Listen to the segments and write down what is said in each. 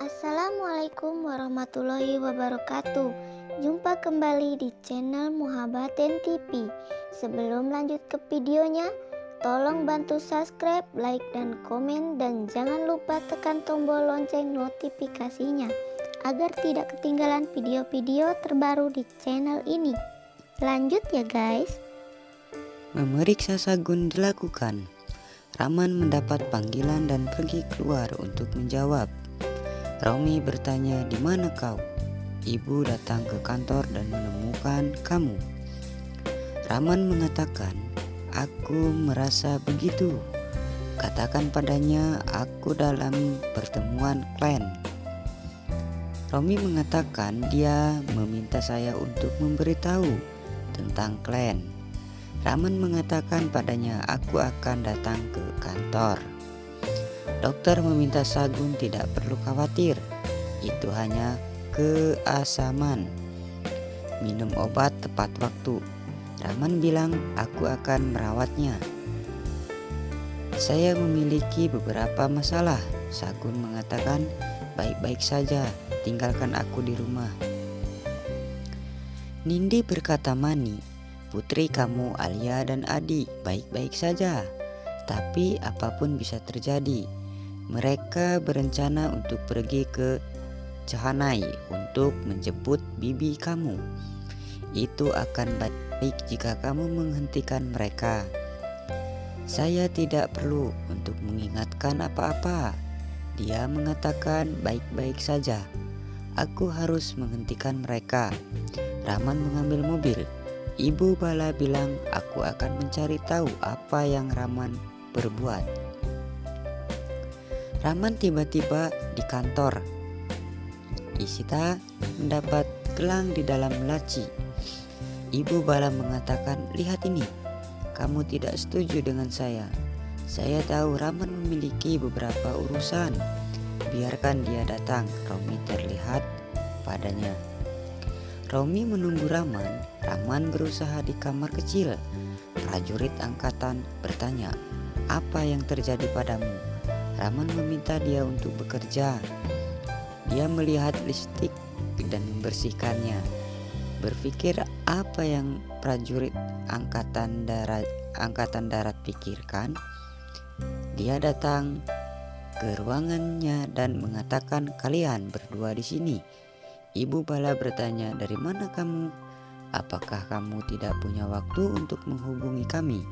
Assalamualaikum warahmatullahi wabarakatuh. Jumpa kembali di channel Muhabbaten TV. Sebelum lanjut ke videonya, tolong bantu subscribe, like, dan komen, dan jangan lupa tekan tombol lonceng notifikasinya agar tidak ketinggalan video-video terbaru di channel ini. Lanjut ya guys. Memeriksa Sagun dilakukan. Rahman mendapat panggilan dan pergi keluar untuk menjawab. Romi bertanya, "Di mana kau?" "Ibu datang ke kantor dan menemukan kamu." Rahman mengatakan, "Aku merasa begitu. Katakan padanya aku dalam pertemuan klien." Romi mengatakan dia meminta saya untuk memberitahu tentang klien. Rahman mengatakan padanya aku akan datang ke kantor. Dokter meminta Sagun tidak perlu khawatir, itu hanya keasaman. Minum obat tepat waktu. Rahman bilang aku akan merawatnya. Saya memiliki beberapa masalah. Sagun mengatakan baik-baik saja, tinggalkan aku di rumah. Nindi berkata, "Mani, putri kamu Alia dan Adi baik-baik saja, tapi apapun bisa terjadi. Mereka berencana untuk pergi ke Cahanai untuk menjemput bibi kamu. Itu akan baik jika kamu menghentikan mereka." Saya tidak perlu untuk mengingatkan apa-apa. Dia mengatakan baik-baik saja. Aku harus menghentikan mereka. Rahman mengambil mobil. Ibu Bala bilang aku akan mencari tahu apa yang Rahman perbuat. Rahman tiba-tiba di kantor. Isita mendapat gelang di dalam laci. Ibu Bala mengatakan, "Lihat ini, kamu tidak setuju dengan saya. Saya tahu Rahman memiliki beberapa urusan. Biarkan dia datang." Romi terlihat padanya. Romi menunggu Rahman. Rahman berusaha di kamar kecil. Prajurit angkatan bertanya, "Apa yang terjadi padamu?" Rahman meminta dia untuk bekerja. Dia melihat lipstik dan membersihkannya. Berpikir apa yang prajurit angkatan darat pikirkan. Dia datang ke ruangannya dan mengatakan, "Kalian berdua di sini." Ibu Bala bertanya, "Dari mana kamu? Apakah kamu tidak punya waktu untuk menghubungi kami?"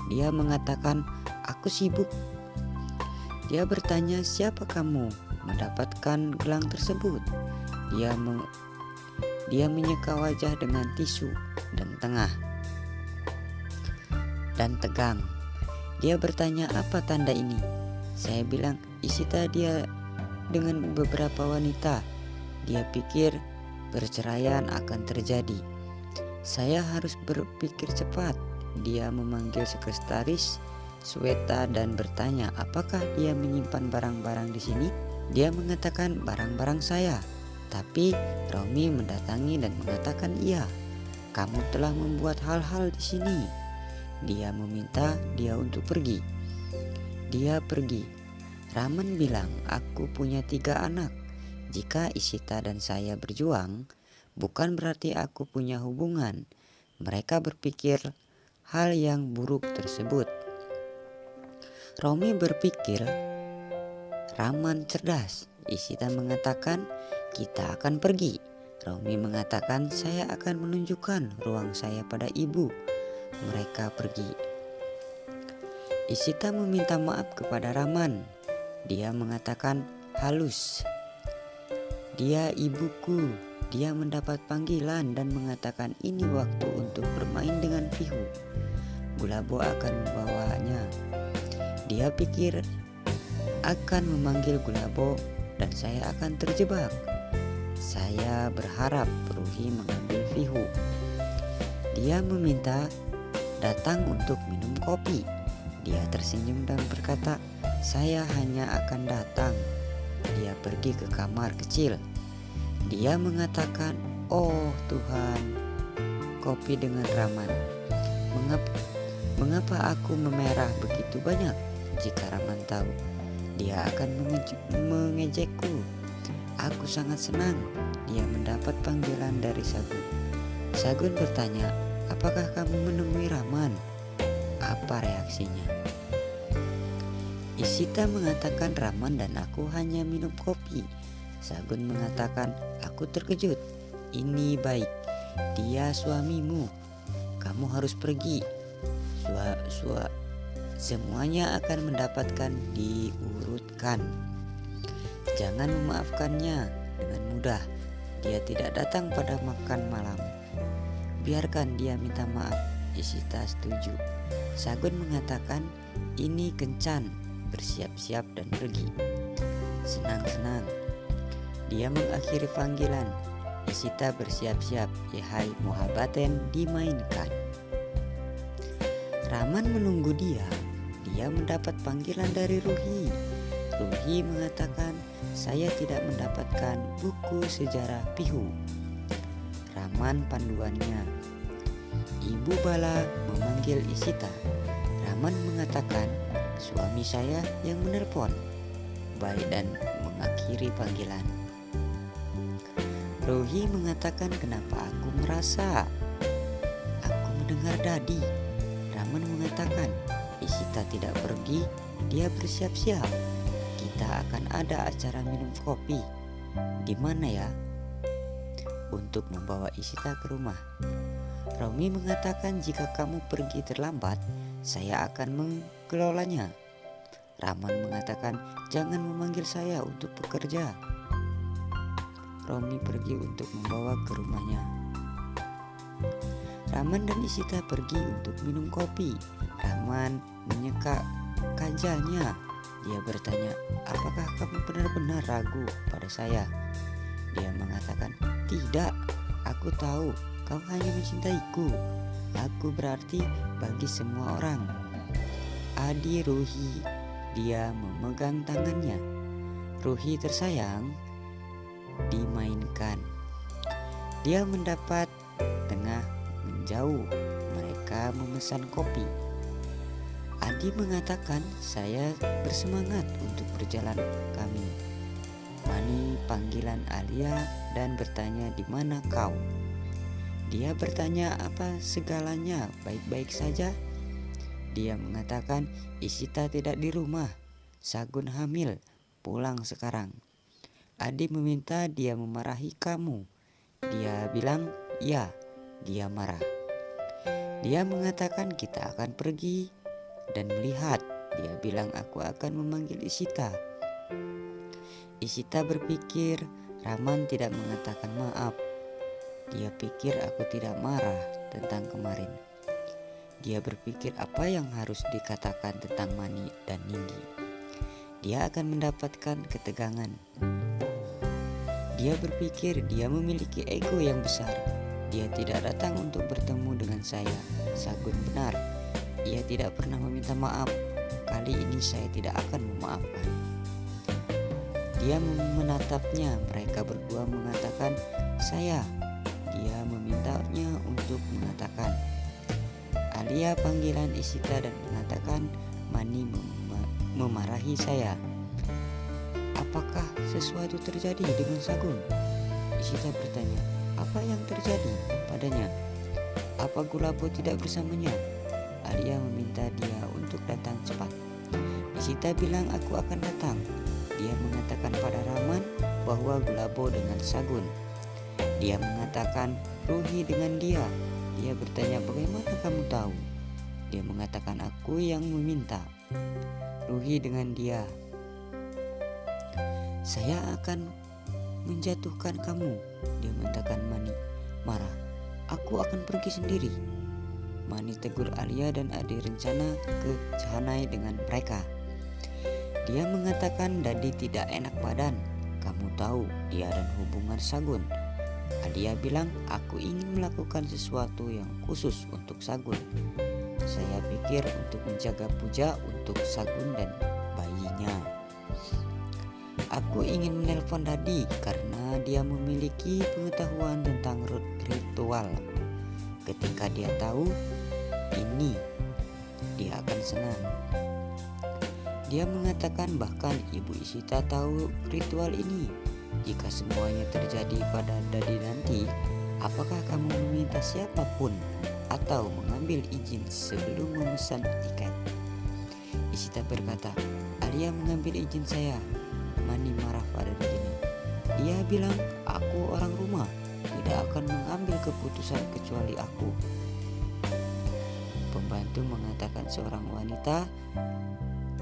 Dia mengatakan, "Aku sibuk." Dia bertanya, "Siapa kamu mendapatkan gelang tersebut?" Dia menyeka wajah dengan tisu dan tegang. Dia bertanya, "Apa tanda ini?" Saya bilang, "Isita dia dengan beberapa wanita. Dia pikir perceraian akan terjadi." Saya harus berpikir cepat. Dia memanggil sekretaris Sweta dan bertanya, "Apakah dia menyimpan barang-barang di sini?" Dia mengatakan, "Barang-barang saya." Tapi Romi mendatangi dan mengatakan, "Iya, kamu telah membuat hal-hal di sini." Dia meminta dia untuk pergi. Dia pergi. Rahman bilang, "Aku punya 3 anak. Jika Isita dan saya berjuang, bukan berarti aku punya hubungan." Mereka berpikir hal yang buruk tersebut. Romi berpikir Rahman cerdas. Isita mengatakan, "Kita akan pergi." Romi mengatakan, "Saya akan menunjukkan ruang saya pada ibu." Mereka pergi. Isita meminta maaf kepada Rahman. Dia mengatakan halus, "Dia ibuku." Dia mendapat panggilan dan mengatakan ini waktu untuk bermain dengan Pihu. Gulabo akan membawanya. Dia pikir akan memanggil Gulabo dan saya akan terjebak. Saya berharap Ruhi mengambil Pihu. Dia meminta datang untuk minum kopi. Dia tersenyum dan berkata, "Saya hanya akan datang." Dia pergi ke kamar kecil. Dia mengatakan, "Oh Tuhan, kopi dengan Rahman. Mengapa aku memerah begitu banyak? Jika Rahman tahu, dia akan mengejekku." Aku sangat senang dia mendapat panggilan dari Sagun. Sagun bertanya, apakah kamu menemui Raman? Apa reaksinya? Ishita mengatakan Raman dan aku hanya minum kopi. Sagun mengatakan, aku terkejut. Ini baik, dia suamimu. Kamu harus pergi. Semuanya akan mendapatkan diurutkan. Jangan memaafkannya dengan mudah. Dia tidak datang pada makan malam. Biarkan dia minta maaf. Ishita setuju. Sagun mengatakan, ini kencan. Bersiap-siap dan pergi. Senang-senang. Dia mengakhiri panggilan. Ishita bersiap-siap. Yahai Muhabbaten dimainkan. Raman menunggu dia. Dia mendapat panggilan dari Ruhi. Ruhi mengatakan, saya tidak mendapatkan buku sejarah Pihu. Raman panduannya. Ibu Bala memanggil Ishita. Raman mengatakan, suami saya yang menelpon. Baik, dan mengakhiri panggilan. Ruhi mengatakan, kenapa aku merasa aku mendengar dadi. Raman mengatakan, Ishita tidak pergi, dia bersiap-siap. Kita akan ada acara minum kopi. Di mana ya? Untuk membawa Ishita ke rumah. Romi mengatakan, jika kamu pergi terlambat, saya akan mengelolanya. Raman mengatakan, jangan memanggil saya untuk bekerja. Romi pergi untuk membawa ke rumahnya. Raman dan Ishita pergi untuk minum kopi. Raman menyeka kajalnya. Dia bertanya, apakah kamu benar-benar ragu pada saya? Dia mengatakan, tidak, aku tahu kau hanya mencintaiku. Aku berarti bagi semua orang. Adi Ruhi, dia memegang tangannya. Ruhi tersayang, dimainkan. Dia mendapat tengah menjauh. Mereka memesan kopi. Adi mengatakan, saya bersemangat untuk berjalan kami. Mani panggilan Alia dan bertanya, di mana kau? Dia bertanya, apa segalanya baik-baik saja? Dia mengatakan, Ishita tidak di rumah. Sagun hamil, pulang sekarang. Adi meminta dia memarahi kamu. Dia bilang, ya, dia marah. Dia mengatakan, kita akan pergi dan melihat. Dia bilang, aku akan memanggil Ishita. Ishita berpikir Raman tidak mengatakan maaf. Dia pikir aku tidak marah tentang kemarin. Dia berpikir apa yang harus dikatakan tentang Mani dan Ninggi. Dia akan mendapatkan ketegangan. Dia berpikir dia memiliki ego yang besar. Dia tidak datang untuk bertemu dengan saya. Sagun benar. Ia tidak pernah meminta maaf. Kali ini saya tidak akan memaafkan. Dia menatapnya. Mereka berdua mengatakan, saya. Dia memintanya untuk mengatakan. Alia panggilan Ishita dan mengatakan, Mani memarahi saya. Apakah sesuatu terjadi dengan Sagun? Ishita bertanya, apa yang terjadi padanya? Apa Gulabo tidak bersamanya? Alia meminta dia untuk datang cepat. Ishita bilang, aku akan datang. Dia mengatakan pada Raman bahwa Gulabo dengan Sagun. Dia mengatakan Ruhi dengan dia. Dia bertanya, bagaimana kamu tahu? Dia mengatakan, aku yang meminta. Ruhi dengan dia. Saya akan menjatuhkan kamu. Dia mengatakan Mani marah. Aku akan pergi sendiri. Mani tegur Alia dan Adi rencana ke Jahanai dengan mereka. Dia mengatakan Dadi tidak enak badan. Kamu tahu dia dan hubungan Sagun. Adia bilang, aku ingin melakukan sesuatu yang khusus untuk Sagun. Saya pikir untuk menjaga puja untuk Sagun dan bayinya. Aku ingin menelpon Dadi karena dia memiliki pengetahuan tentang ritual. Ketika dia tahu ini, dia akan senang. Dia mengatakan bahkan Ibu Ishita tahu ritual ini. Jika semuanya terjadi pada Dadi nanti, apakah kamu meminta siapapun atau mengambil izin sebelum memesan tiket? Ishita berkata, Alia mengambil izin saya. Mani marah pada dirinya. Ia bilang, aku orang rumah, tidak akan mengambil keputusan kecuali aku. Pembantu mengatakan seorang wanita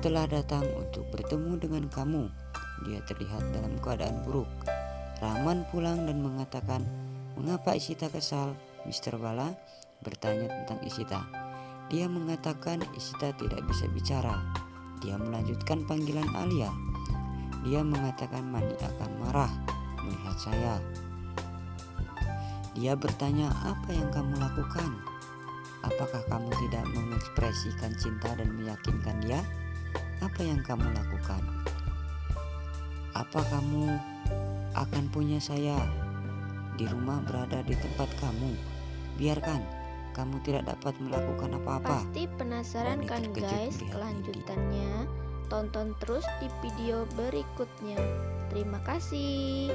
telah datang untuk bertemu dengan kamu. Dia terlihat dalam keadaan buruk. Rahman pulang dan mengatakan, mengapa Ishita kesal? Mr. Bala bertanya tentang Ishita. Dia mengatakan Ishita tidak bisa bicara. Dia melanjutkan panggilan Alia. Dia mengatakan Mani akan marah melihat saya. Dia bertanya, apa yang kamu lakukan? Apakah kamu tidak mengekspresikan cinta dan meyakinkan dia? Apa yang kamu lakukan? Apa kamu akan punya saya di rumah berada di tempat kamu? Biarkan, kamu tidak dapat melakukan apa-apa. Pasti penasaran Mani kan terkejut guys melihat kelanjutannya? Tonton terus di video berikutnya. Terima kasih.